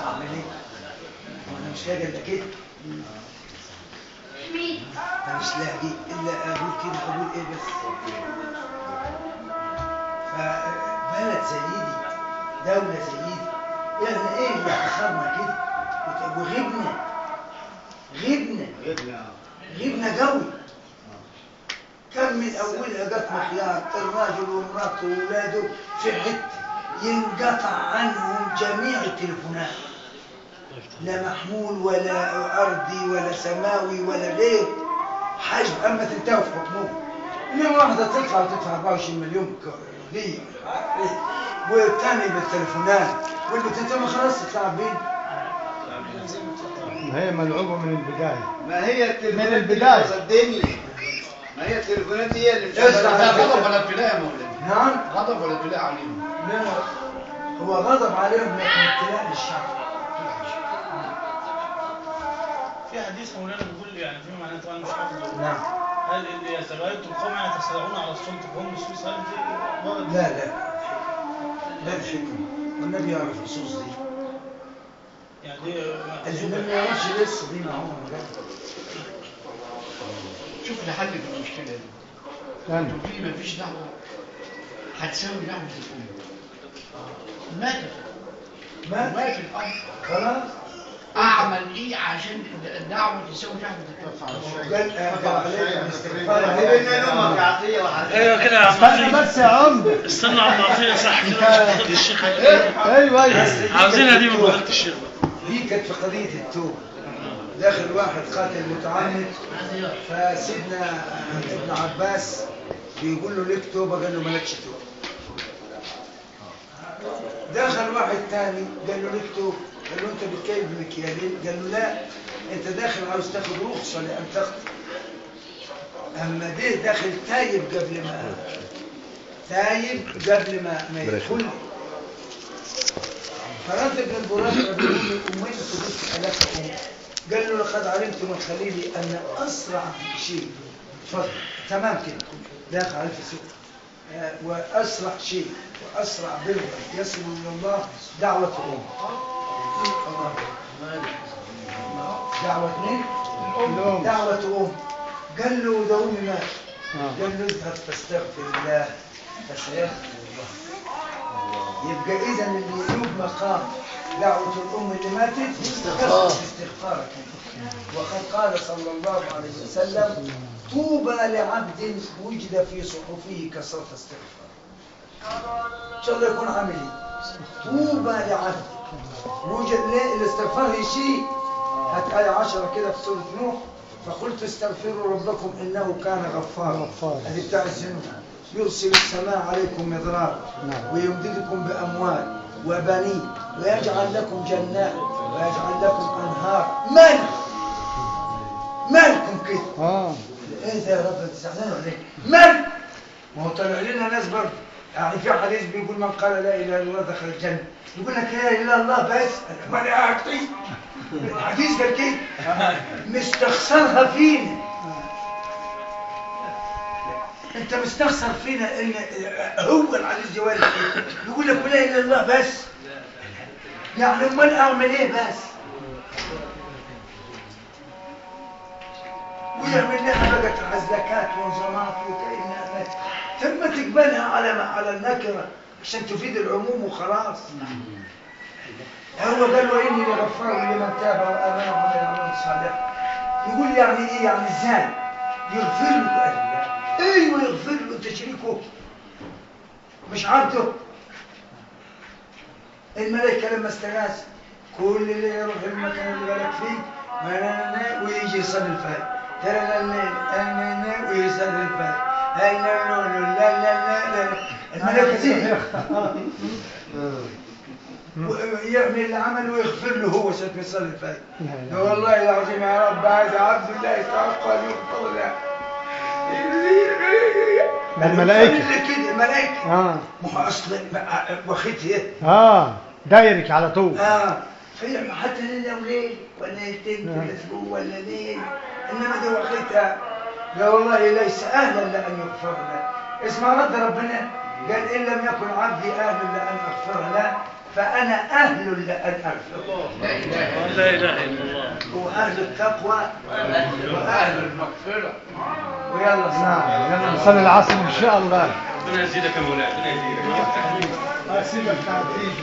اعمل ايه؟ وانا مش لاقي الا كده. انا مش لاقي الا اقول كده، اقول ايه بس؟ فبلد زي دي، دولة زي دي، احنا ايه اللي اخرنا كده؟ غبنا قوي. كان من اولها جت مخيار الراجل ومراته واولاده في حته ينقطع عنهم جميع التليفونات، لا محمول ولا ارضي ولا سماوي ولا غير حجم. اما تنتهوا في حكمهم، اليوم واحده تدفع 24 مليون ليه، والثاني بالتليفونات، واللي تتم خلاص تلعب بين. ما هي ملعوبه من البدايه. ما هي التليفونات من البدايه صدقني، ما هي التليفونات هي اللي غضب ولا ابتلاء يا مولانا؟ نعم، غضب ولا ابتلاء عليهم؟ لا هو غضب عليهم لكن ابتلاء للشعب. في حديث مولانا بيقول يعني فيما معناه طبعا مش حافظه. نعم. هل اللي يتغيرتم قوم يتسارعون على السلطه فهم السوس؟ هل دي ورد؟ لا الحكمة والنبي يعرف النصوص دي. يعني دي اللي ما يعرفش لسه دي معهم. شوف لحل في المشكله دي. انتوا في مفيش دعوه هتساوي دعوه الام. مات الاب. خلاص. اعمل ايه عشان الدعوه تساوي دعوه ايوه كده يا عم. استنى بس يا عمده. استنى يا عم عطيه صح كده فضيله الشيخ. ايوه عاوزينها دي من فضيله الشيخ. دي كانت في قضيه التوبه. داخل واحد قاتل متعمد، فسيدنا ابن عباس بيقول له ليك توبه، قال له مالكش توبه. دخل واحد تاني قال له ليك توبه، قال له انت بتكيف المكيالين؟ قال له لا، انت داخل عاوز تاخد رخصه لان تخطئ. اما ده داخل تايب قبل ما يدخل. فرد ابن البراق بيقول له امين تبص حالتكم؟ قال له لقد علمت من خليلي ان اسرع شيء، اتفضل تمام كده، داخل على الفسوق، واسرع شيء واسرع بر يصل الى الله دعوه الام. دعوه مين؟ الام. دعوه ام. قال له ده امي مات. قال له اذهب فاستغفر الله فسيغفر الله. يبقى اذا اللي ينوب مقام دعوه الام اللي ماتت استغفارك. وقد قال صلى الله عليه وسلم طوبى لعبد وجد في صحفه كثرة استغفار. ان شاء الله يكون عاملين طوبى لعبد وجد الاستغفار هي شيء. هات آية 10 كده في سورة نوح، فقلت استغفروا ربكم انه كان غفارا. هذه بتاع الذنوب. يرسل السماء عليكم مدرارا ويمددكم باموال وبنين ويجعل لكم جنات ويجعل لكم انهار. مالكم كده؟ ايه ده يا رب تزعلان ولا ايه؟ ما هو طلع لنا ناس برضه. يعني في حديث بيقول من قال لا اله الا الله دخل الجنه. يقول لك لا اله الا الله بس ما انا قاعد فيه. الحديث قال كده مستخسرها فينا. انت مستخسر فينا ان هو الحديث جوال يقول لك لا اله الا الله بس. يعني امال اعمل ايه بس؟ ويعمل لها بقى عزلكات ونظامات وكائنات ثم تقبلها على النكره عشان تفيد العموم وخلاص. هو قال له اني لغفار لمن تاب وامن وعمل عملا صالحا. يقول يعني ايه؟ يعني ازاي يغفر له؟ قال لا ايوه يغفر له، انت شريكه مش عبده. الملائكه لما استغاث كل اللي يروح المكان اللي بالك فيه ويجي يصلي الفجر ويسأل الفجر لا الملائكة دي يعمل العمل ويغفر له هو ساعة ما يصلي الفجر. والله العظيم يا رب هذا عبد الله يتوقع يغفر له. الملائكة ما هو اصلا واخدها دايرك على طول. حتى ليلة وليل ولا يتم الاسبوع ولا ليل، انما ده واخدها. لا والله ليس اهلا لان يغفر له. اسمع رد ربنا قال ان لم يكن عبدي اهلا لان اغفر له فأنا أهل لأن أغفر. لا اله الا الله. وأهل التقوى وأهل المغفرة. ويلا نعم يلا نصلي العصر إن شاء الله. ربنا يزيدك يا مولاي، ربنا يزيدك. سيبك تعطيه